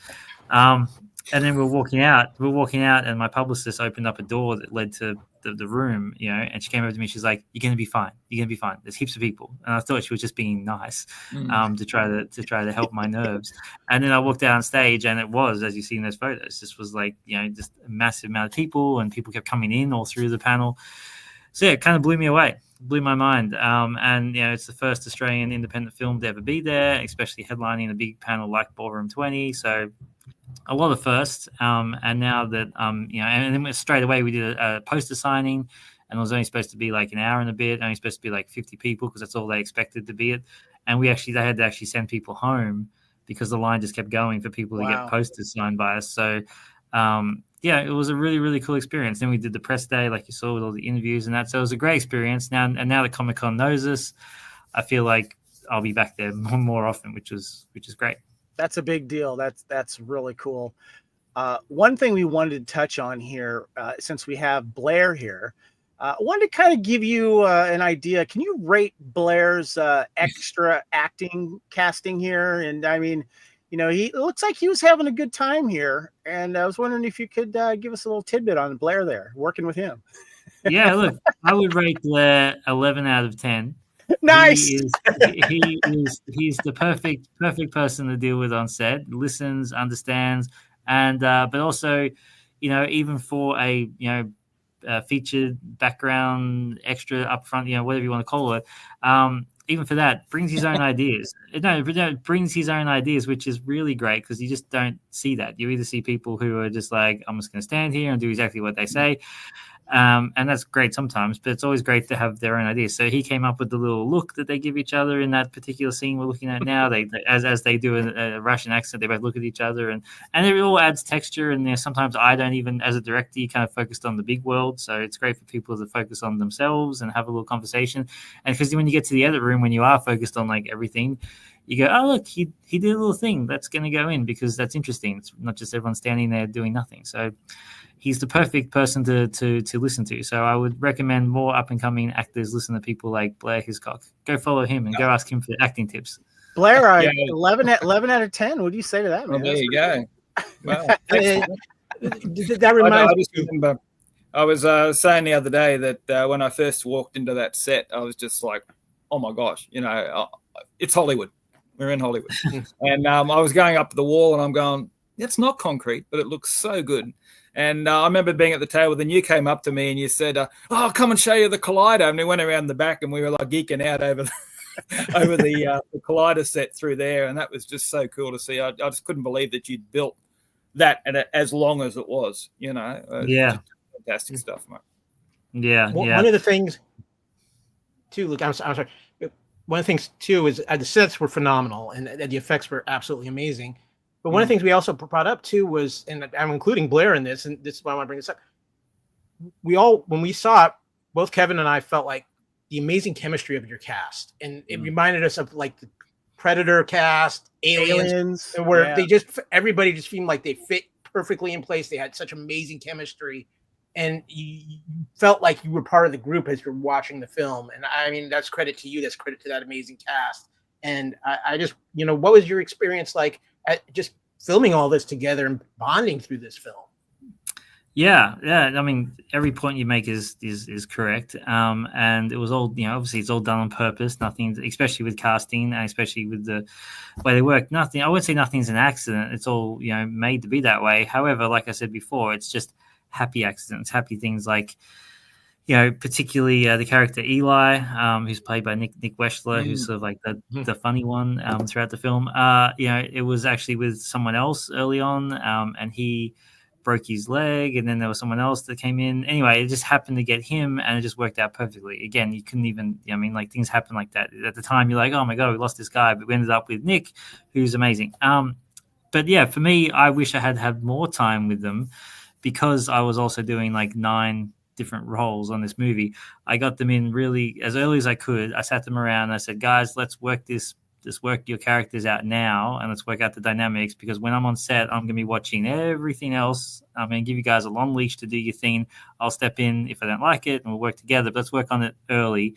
And then we're walking out, and my publicist opened up a door that led to the room, and she came over to me. She's like, "You're gonna be fine. There's heaps of people." And I thought she was just being nice, to try to help my nerves. And then I walked out on stage, and it was, as you see in those photos, this was like, just a massive amount of people, and people kept coming in all through the panel. So yeah, it kind of blew me away, blew my mind. And it's the first Australian independent film to ever be there, especially headlining a big panel like Ballroom 20. So a lot of firsts, and now that and then straight away we did a poster signing, and it was only supposed to be like an hour and a bit, only supposed to be like 50 people because that's all they expected to be it. And they had to actually send people home because the line just kept going for people to get posters signed by us. So it was a really, really cool experience. Then we did the press day, like you saw, with all the interviews and that. So it was a great experience. Now that Comic-Con knows us, I feel like I'll be back there more often, which is great. That's a big deal. That's really cool. One thing we wanted to touch on here, since we have Blair here, I wanted to kind of give you an idea. Can you rate Blair's extra acting casting here? And I mean, it looks like he was having a good time here. And I was wondering if you could give us a little tidbit on Blair there, working with him. Yeah, look, I would rate Blair 11 out of 10. Nice. He's the perfect person to deal with on set. Listens, understands, and but also, even for a featured background extra up front, whatever you want to call it, even for that, brings his own ideas. Brings his own ideas, which is really great because you just don't see that. You either see people who are just like, I'm just going to stand here and do exactly what they say. And that's great sometimes, but it's always great to have their own ideas. So he came up with the little look that they give each other in that particular scene we're looking at now. They as they do a Russian accent, they both look at each other, and it all adds texture. And sometimes I don't even, as a director, you kind of focused on the big world. So it's great for people to focus on themselves and have a little conversation. And because when you get to the edit room, when you are focused on like everything, you go, oh, look, he did a little thing that's going to go in because that's interesting. It's not just everyone standing there doing nothing. So he's the perfect person to listen to. So I would recommend more up-and-coming actors listen to people like Blair Hiscock. Go follow him and go ask him for acting tips. Blair, 11 out of 10. What do you say to that, man? Well, there you go. Well, that reminds me. I was saying the other day that when I first walked into that set, I was just like, oh my gosh, it's Hollywood. We're in Hollywood. And I was going up the wall and I'm going, it's not concrete, but it looks so good. And I remember being at the table, then you came up to me and you said, oh, come and show you the Collider. And we went around the back and we were like geeking out over the Collider set through there. And that was just so cool to see. I just couldn't believe that you'd built that as long as it was, fantastic stuff, mate. Yeah. One of the things, too, Luke, I'm sorry. One of the things, too, is the sets were phenomenal and the effects were absolutely amazing. But one of the things we also brought up, too, was, and I'm including Blair in this, and this is why I want to bring this up. When we saw it, both Kevin and I felt like the amazing chemistry of your cast. And it reminded us of like the Predator cast, Aliens where everybody just seemed like they fit perfectly in place. They had such amazing chemistry. and you felt like you were part of the group as you're watching the film. And I mean, that's credit to you. That's credit to that amazing cast. And I just, what was your experience like at just filming all this together and bonding through this film? Yeah. I mean, every point you make is correct. And it was all, obviously it's all done on purpose. Nothing, especially with casting, and especially with the way they work. Nothing. I would say nothing's an accident. It's all made to be that way. However, like I said before, it's just happy accidents, happy things like. Particularly the character Eli, who's played by Nick Wechsler, who's sort of like the funny one throughout the film. It was actually with someone else early on, and he broke his leg, and then there was someone else that came in. Anyway, it just happened to get him, and it just worked out perfectly. Again, you couldn't even, things happen like that. At the time, you're like, oh my God, we lost this guy, but we ended up with Nick, who's amazing. But yeah, for me, I wish I had more time with them because I was also doing like 9 different roles on this movie. I got them in really as early as I could. I sat them around and I said, guys, let's work work your characters out now, and let's work out the dynamics, because when I'm on set, I'm going to be watching everything else. I'm going to give you guys a long leash to do your thing. I'll step in if I don't like it, and we'll work together. But let's work on it early,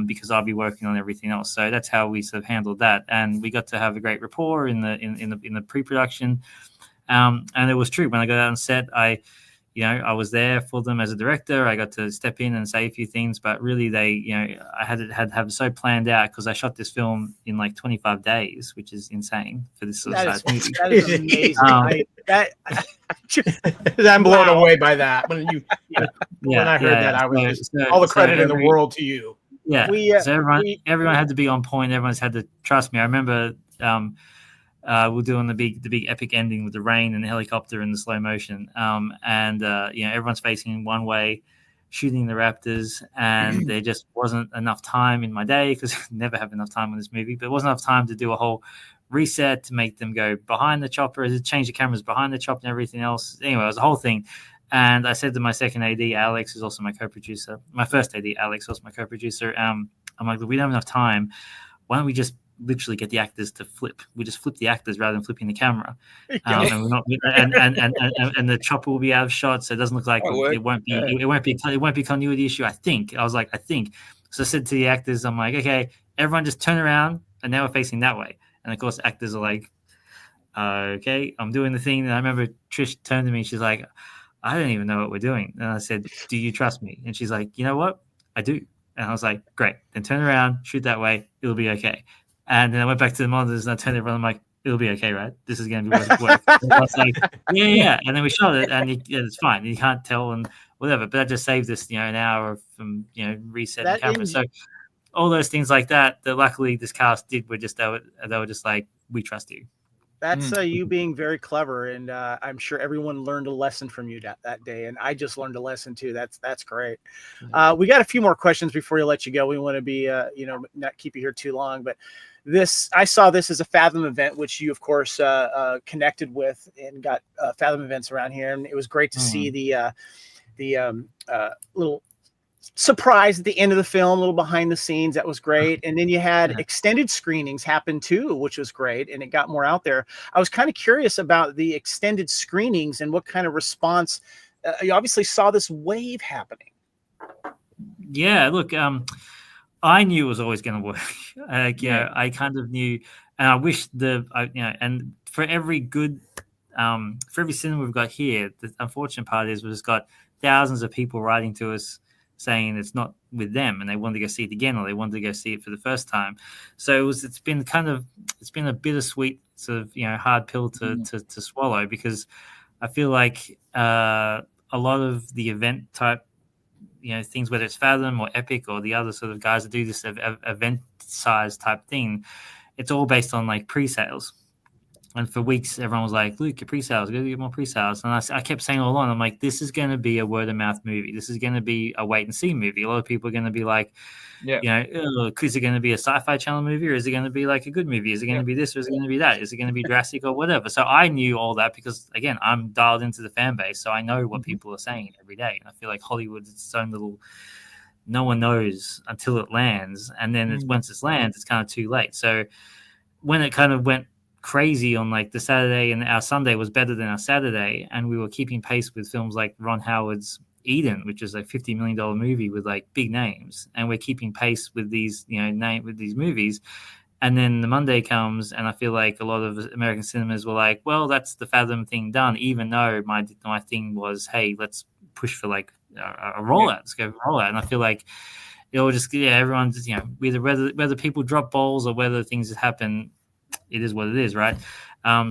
because I'll be working on everything else. So that's how we sort of handled that, and we got to have a great rapport in the pre-production. And it was true. When I got out on set, I was there for them as a director. I got to step in and say a few things, but really I had to have so planned out, because I shot this film in like 25 days, which is insane for this sort of size movie. That is amazing. I'm blown away by that. When I heard that, I was all the credit in the world to you. Yeah. So everyone had to be on point. Everyone's had to trust me. I remember we're doing the big epic ending with the rain and the helicopter and the slow motion. Everyone's facing one way, shooting the Raptors, and there just wasn't enough time in my day, because I never have enough time on this movie, but it wasn't enough time to do a whole reset to make them go behind the chopper, to change the cameras behind the chopper and everything else. Anyway, it was a whole thing. And I said to my second AD, Alex, who's also my co-producer, my first AD, Alex, also my co-producer, I'm like, we don't have enough time. Why don't we just literally get the actors to flip? We just flip the actors rather than flipping the camera, and we're not, and the chopper will be out of shot, so it doesn't look like it won't be continuity issue. I was like, so I said to the actors, I'm like, okay, everyone just turn around, and now we're facing that way. And of course, actors are like, okay, I'm doing the thing. And I remember Trish turned to me, she's like, I don't even know what we're doing. And I said, do you trust me? And she's like, you know what, I do. And I was like, great, then turn around, shoot that way, it'll be okay. And then I went back to the monitors and I turned it around. I'm like, it'll be okay, right? This is going to be work. And I was like, yeah. And then we shot it, and it's fine. You can't tell and whatever. But that just saved us, an hour from resetting the camera. So all those things like that luckily this cast did were just they were just like, we trust you. That's you being very clever, and I'm sure everyone learned a lesson from you that day, and I just learned a lesson too. That's great. We got a few more questions before we let you go. We want to be not keep you here too long, but I saw this as a Fathom event, which you of course connected with and got Fathom events around here, and it was great to see the little surprise at the end of the film, a little behind the scenes. That was great. And then you had extended screenings happen too, which was great, and it got more out there. I was kind of curious about the extended screenings and what kind of response. You obviously saw this wave happening. Yeah, look, I knew it was always going to work. I kind of knew, and I wish and for every good, for every cinema we've got here, the unfortunate part is we've just got thousands of people writing to us saying it's not with them and they want to go see it again, or they want to go see it for the first time. So it's been a bittersweet sort of hard pill to swallow, because I feel like a lot of the event type things, whether it's Fathom or Epic or the other sort of guys that do this event size type thing, it's all based on like pre-sales. And for weeks, everyone was like, Luke, your pre-sales, go get more pre-sales. And I kept saying all along, I'm like, this is going to be a word-of-mouth movie. This is going to be a wait-and-see movie. A lot of people are going to be like, is it going to be a sci-fi channel movie, or is it going to be like a good movie? Is it going to be this, or is it going to be that? Is it going to be Jurassic or whatever? So I knew all that because, again, I'm dialed into the fan base, so I know what people are saying every day. And I feel like Hollywood is its own little – no one knows until it lands. And then once it lands, it's kind of too late. So when it kind of went – crazy on like the Saturday, and our Sunday was better than our Saturday, and we were keeping pace with films like Ron Howard's Eden, which is a $50 million movie with like big names, and we're keeping pace with these, with these movies. And then the Monday comes, and I feel like a lot of American cinemas were like, well, that's the Fathom thing done, even though my thing was, hey, let's push for like a rollout. Let's go for a rollout. And I feel like it'll just, everyone's just, whether people drop balls or whether things happen, it is what it is, right?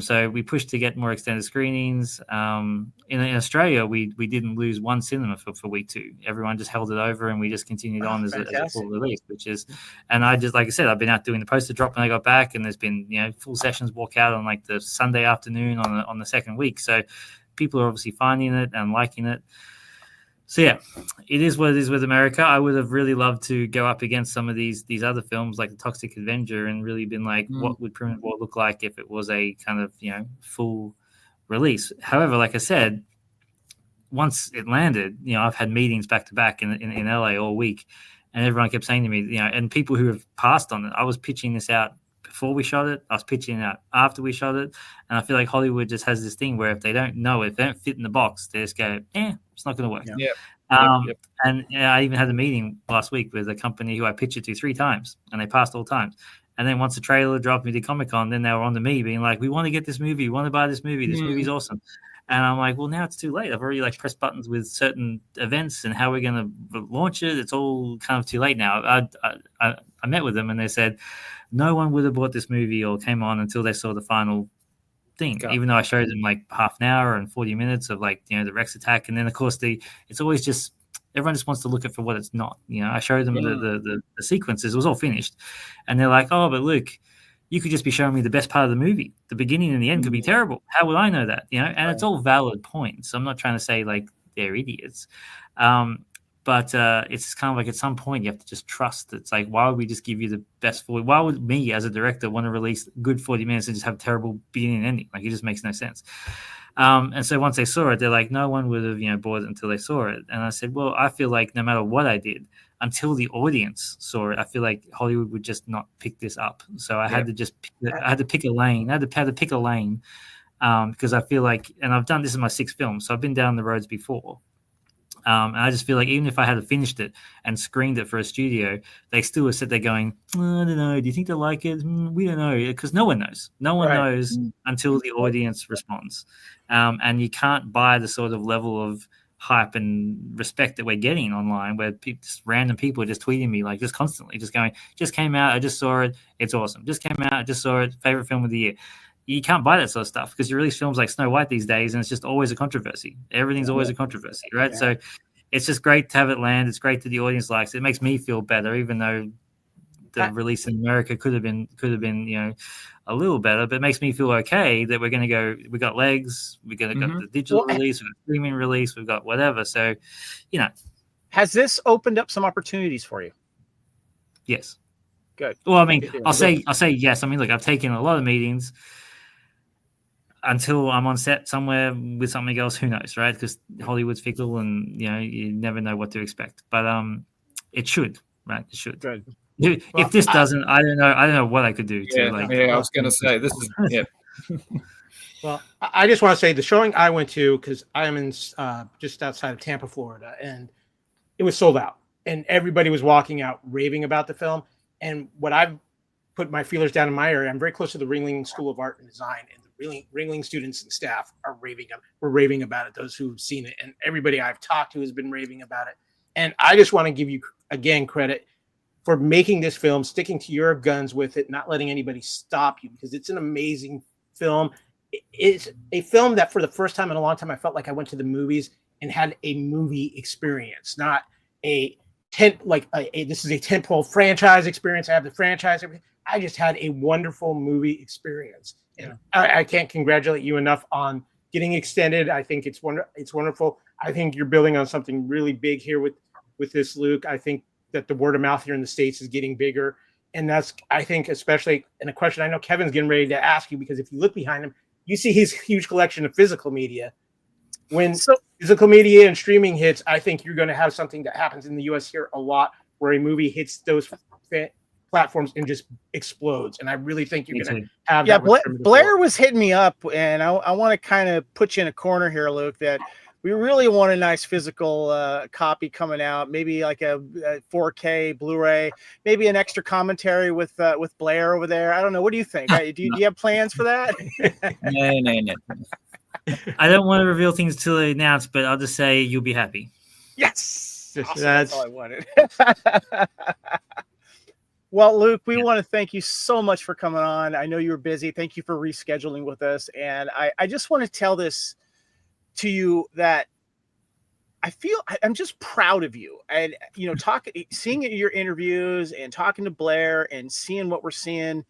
So we pushed to get more extended screenings. In Australia, we didn't lose one cinema for week 2. Everyone just held it over, and we just continued on as a full release, which is, and I just, like I said, I've been out doing the poster drop when I got back, and there's been, full sessions walk out on like the Sunday afternoon on the second week. So people are obviously finding it and liking it. So yeah, it is what it is with America. I would have really loved to go up against some of these other films like The Toxic Avenger and really been like, what would Primitive War look like if it was a kind of, full release? However, like I said, once it landed, I've had meetings back to back in LA all week, and everyone kept saying to me, and people who have passed on it, I was pitching this out before we shot it, I was pitching it out after we shot it, and I feel like Hollywood just has this thing where if they don't know it, if they don't fit in the box, they just go, it's not going to work. Yep. And I even had a meeting last week with a company who I pitched it to 3 times, and they passed all times. And then once the trailer dropped, we did Comic-Con, then they were on to me being like, we want to get this movie, we want to buy this movie, this movie's awesome. And I'm like, well, now it's too late. I've already like pressed buttons with certain events and how we're going to launch it. It's all kind of too late now. I met with them, and they said no one would have bought this movie or came on until they saw the final thing, even though I showed them like half an hour and 40 minutes of like, the Rex attack. And then of course it's always just, everyone just wants to look at for what it's not. I showed them the sequences, it was all finished, and they're like, oh, but Luke, you could just be showing me the best part of the movie. The beginning and the end could be terrible. How would I know that? And it's all valid points. I'm not trying to say like they're idiots. But it's kind of like at some point you have to just trust. It's like, why would we just give you the best 40? Why would me as a director want to release good 40 minutes and just have a terrible beginning and ending? Like, it just makes no sense. And so once they saw it, they're like, no one would have, bought it until they saw it. And I said, well, I feel like no matter what I did, until the audience saw it, I feel like Hollywood would just not pick this up. So I had to just, I had to pick a lane. I had to pick a lane because I feel like, and I've done this in my 6th film, so I've been down the roads before. And I just feel like even if I had finished it and screened it for a studio, they still would sit there going, I don't know, do you think they like it? We don't know, because no one knows. No one knows until the audience responds. And you can't buy the sort of level of hype and respect that we're getting online where just random people are just tweeting me like just constantly, just going, just came out, I just saw it, it's awesome. Just came out, I just saw it, favorite film of the year. You can't buy that sort of stuff because you release films like Snow White these days and it's just always a controversy. Everything's always a controversy, right? Yeah. So it's just great to have it land. It's great that the audience likes it. It makes me feel better, even though the release in America could have been, a little better, but it makes me feel okay that we're going to go, we got legs, we're going to got the digital release, we've got streaming release, we've got whatever. So, Has this opened up some opportunities for you? Yes. Good. Well, I mean, I'll say yes. I mean, look, I've taken a lot of meetings until I'm on set somewhere with something else. Who knows, right? Because Hollywood's fickle, and you never know what to expect. But it should, right? It should. Good. If this doesn't, I don't know what I could do. I was going to say this is Well, I just want to say the showing I went to, because I am in just outside of Tampa, Florida, and it was sold out, and everybody was walking out raving about the film. And what I've put my feelers down in my area, I'm very close to the Ringling School of Art and Design, and the Ringling students and staff are raving about it. Those who've seen it, and everybody I've talked to has been raving about it. And I just want to give you again credit for making this film, sticking to your guns with it, not letting anybody stop you, because it's an amazing film. It's a film that for the first time in a long time, I felt like I went to the movies and had a movie experience, not a this is a tentpole franchise experience. I have the franchise. I just had a wonderful movie experience. And I can't congratulate you enough on getting extended. I think it's wonderful. I think you're building on something really big here with this, Luke. I think that the word of mouth here in the States is getting bigger. And that's, I think, especially in a question I know Kevin's getting ready to ask you, because if you look behind him, you see his huge collection of physical media. When physical media and streaming hits, I think you're going to have something that happens in the U.S. here a lot, where a movie hits those platforms and just explodes. And I really think you're going to have that. Blair was hitting me up, and I want to kind of put you in a corner here, Luke, that we really want a nice physical copy coming out. Maybe like a 4K Blu-ray. Maybe an extra commentary with Blair over there. I don't know. What do you think? Do you have plans for that? No. I don't want to reveal things till they announce, but I'll just say you'll be happy. Yes, awesome. That's all I wanted. Well, Luke, we want to thank you so much for coming on. I know you were busy. Thank you for rescheduling with us. And I just want to tell this to you that I'm just proud of you. And, seeing your interviews and talking to Blair and seeing what we're seeing,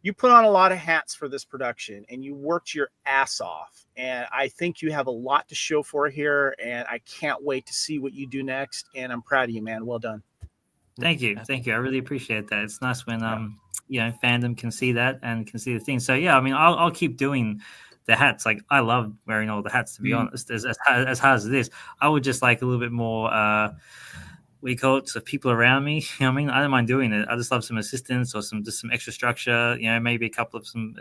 you put on a lot of hats for this production and you worked your ass off. And I think you have a lot to show for here. And I can't wait to see what you do next. And I'm proud of you, man. Well done. Thank you. I really appreciate that. It's nice when Fandom can see that and can see the thing. So yeah, I mean, I'll keep doing the hats. Like I love wearing all the hats, to be honest. As hard as it is, I would just like a little bit more. We call it so people around me. I mean, I don't mind doing it. I just love some assistance or some extra structure. Maybe a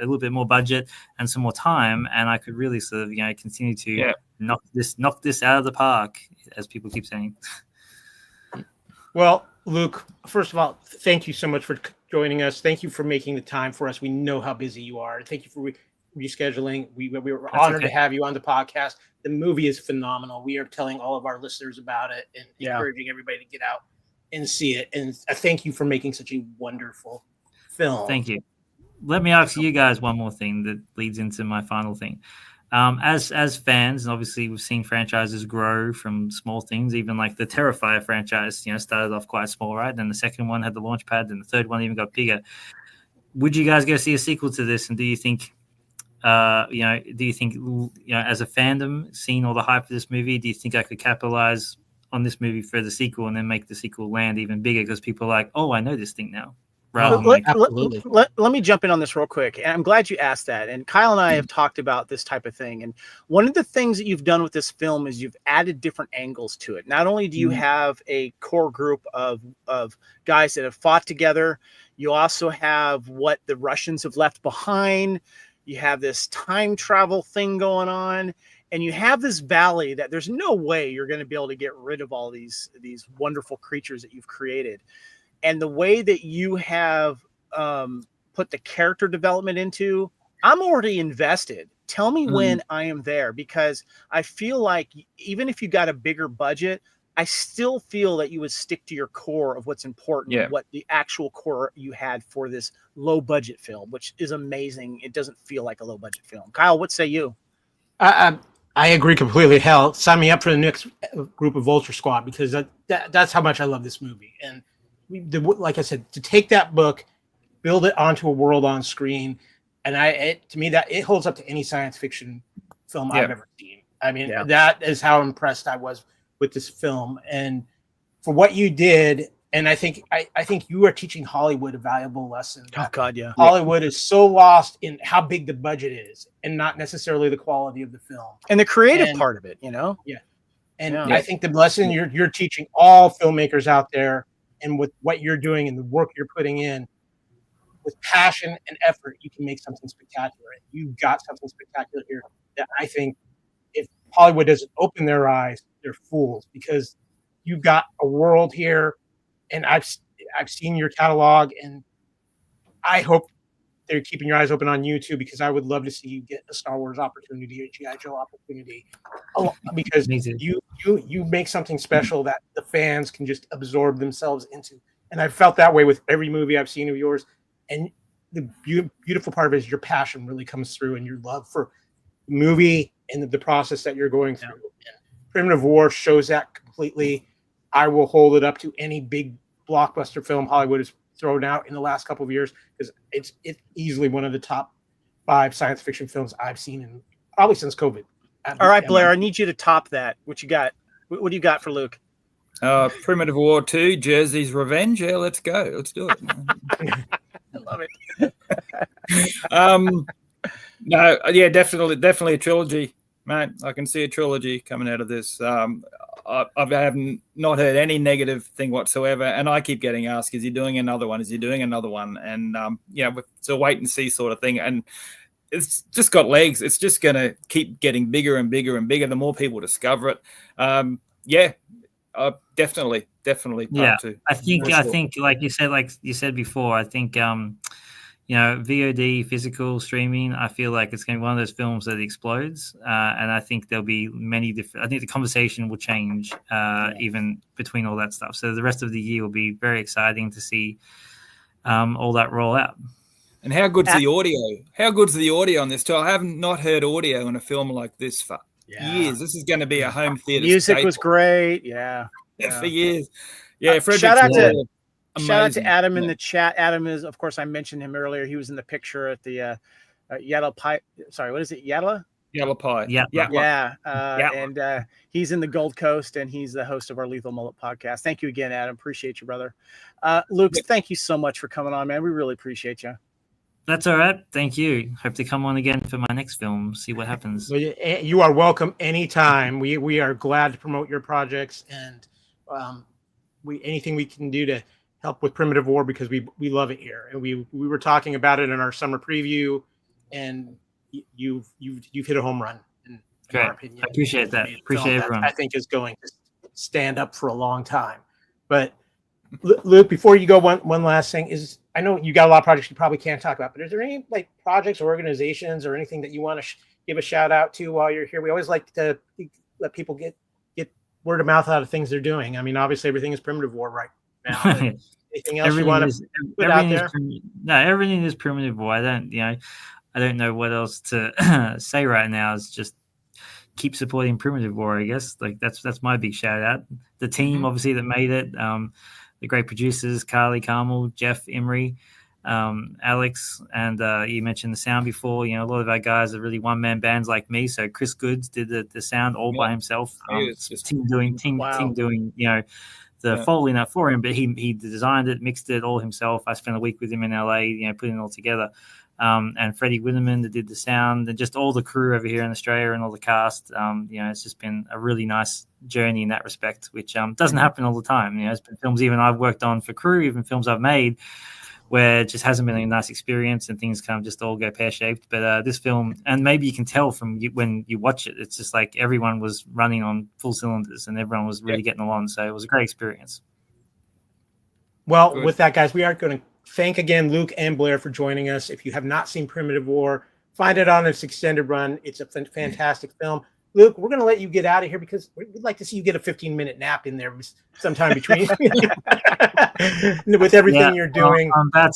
little bit more budget and some more time, and I could really sort of continue to knock this out of the park, as people keep saying. Well, Luke, first of all, thank you so much for joining us. Thank you for making the time for us. We know how busy you are. Thank you for rescheduling. We were honored to have you on the podcast. The movie is phenomenal. We are telling all of our listeners about it and encouraging everybody to get out and see it. And thank you for making such a wonderful film. Thank you. Let me ask you guys one more thing that leads into my final thing. As fans, and obviously we've seen franchises grow from small things, even like the Terrifier franchise, started off quite small, right? Then the second one had the launch pad, and the third one even got bigger. Would you guys go see a sequel to this? And do you think, as a fandom, seeing all the hype of this movie, do you think I could capitalize on this movie for the sequel and then make the sequel land even bigger because people are like, oh, I know this thing now? Let me jump in on this real quick. And I'm glad you asked that. And Kyle and I have talked about this type of thing. And one of the things that you've done with this film is you've added different angles to it. Not only do you have a core group of guys that have fought together, you also have what the Russians have left behind. You have this time travel thing going on. And you have this valley that there's no way you're going to be able to get rid of all these wonderful creatures that you've created. And the way that you have put the character development into, I'm already invested. Tell me when I am there, because I feel like even if you got a bigger budget, I still feel that you would stick to your core of what's important, what the actual core you had for this low budget film, which is amazing. It doesn't feel like a low budget film. Kyle, what say you? I agree completely. Hell, sign me up for the next group of Vulture Squad, because that's how much I love this movie. And like I said, to take that book, build it onto a world on screen, and to me that it holds up to any science fiction film I've ever seen. I mean, that is how impressed I was with this film, and for what you did. And I think you are teaching Hollywood a valuable lesson. Oh God, yeah. Hollywood is so lost in how big the budget is, and not necessarily the quality of the film and the creative part of it. Yeah. And I think the lesson you're teaching all filmmakers out there, and with what you're doing and the work you're putting in, with passion and effort, you can make something spectacular. And you've got something spectacular here that I think if Hollywood doesn't open their eyes, they're fools, because you've got a world here, and I've seen your catalog, and I hope they're keeping your eyes open on YouTube, because I would love to see you get a Star Wars opportunity, a G.I. Joe opportunity, because you make something special that the fans can just absorb themselves into. And I've felt that way with every movie I've seen of yours. And the beautiful part of it is your passion really comes through, and your love for the movie and the process that you're going through. And Primitive War shows that completely. I will hold it up to any big blockbuster film Hollywood has thrown out in the last couple of years, because it's easily one of the top 5 science fiction films I've seen in probably since COVID. All right, Blair, I need you to top that. What you got? What do you got for Luke? Primitive War 2, Jersey's Revenge. Yeah, let's go. Let's do it. I love it. No, yeah, definitely a trilogy, mate. I can see a trilogy coming out of this. I haven't not heard any negative thing whatsoever, and I keep getting asked, "Is he doing another one? Is he doing another one?" And it's a wait and see sort of thing. And it's just got legs. It's just going to keep getting bigger and bigger and bigger the more people discover it. Definitely part two. I think like you said before, I think VOD, physical streaming, I feel like it's going to be one of those films that explodes, and I think there'll be many different. I think the conversation will change even between all that stuff. So the rest of the year will be very exciting to see all that roll out. And how good's the audio? How good's the audio on this too? I have not heard audio in a film like this for years. This is going to be a home theater. Music was great. For years. Yeah, shout out to Adam in the chat. Adam is, of course, I mentioned him earlier. He was in the picture at the Yellow Pie. Sorry, what is it? Yellow Pie. And he's in the Gold Coast, and he's the host of our Lethal Mullet podcast. Thank you again, Adam. Appreciate you, brother. Luke, thank you so much for coming on, man. We really appreciate you. That's all right. Thank you. Hope to come on again for my next film. See what happens. You are welcome anytime. We are glad to promote your projects, and anything we can do to help with Primitive War, because we love it here. And we were talking about it in our summer preview, and you've hit a home run in our opinion. I appreciate that. Appreciate everyone. I think is going to stand up for a long time. But Luke, before you go, one last thing is, I know you got a lot of projects you probably can't talk about, but is there any like projects or organizations or anything that you want to give a shout out to while you're here? We always like to let people get word of mouth out of things they're doing. I mean, obviously everything is Primitive War right now. Anything else you want to put out there? Everything is Primitive War. I don't know what else to say right now. It's just keep supporting Primitive War, I guess. Like that's my big shout out. The team obviously that made it. The great producers, Carly Carmel, Jeff Emery, Alex, and you mentioned the sound before. A lot of our guys are really one-man bands like me. So Chris Goods did the sound all by himself. Ting doing, the folding up for him, but he designed it, mixed it all himself. I spent a week with him in LA, putting it all together. And Freddie Winterman that did the sound, and just all the crew over here in Australia and all the cast. It's just been a really nice journey in that respect, which doesn't happen all the time. It's been films even I've worked on for crew, even films I've made, where it just hasn't been a nice experience and things kind of just all go pear-shaped. But this film, and maybe you can tell from when you watch it, it's just like everyone was running on full cylinders and everyone was really getting along. So it was a great experience. Well, with that, guys, we are going to thank again Luke and Blair for joining us. If you have not seen Primitive War, find it on its extended run. It's a fantastic film. Luke, we're going to let you get out of here because we'd like to see you get a 15-minute nap in there sometime between with everything you're doing. I'm about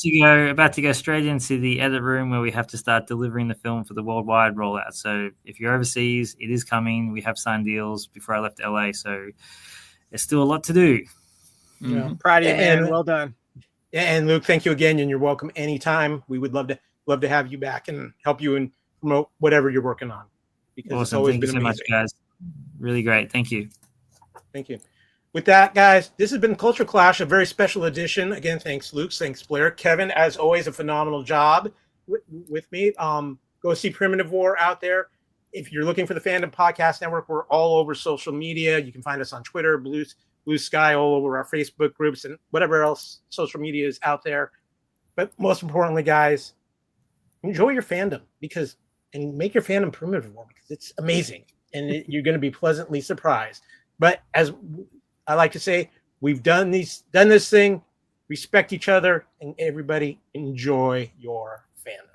to go straight into the edit room where we have to start delivering the film for the worldwide rollout. So if you're overseas, it is coming. We have signed deals before I left LA, so there's still a lot to do. Yeah, proud of you, man. Well done. And Luke, thank you again, and you're welcome anytime. We would love to have you back and help you and promote whatever you're working on. Because awesome. It's always thank been you so amazing. much, guys. Really great. Thank you. Thank you. With that, guys, this has been Culture Clash, a very special edition. Again, thanks, Luke. Thanks, Blair. Kevin, as always, a phenomenal job with me. Go see Primitive War out there. If you're looking for the Fandom Podcast Network, we're all over social media. You can find us on Twitter, Blue Sky, all over our Facebook groups, and whatever else social media is out there. But most importantly, guys, enjoy your fandom and make your fandom Primitive War because it's amazing and you're going to be pleasantly surprised. But as I like to say, we've done this thing. Respect each other, and everybody enjoy your fandom.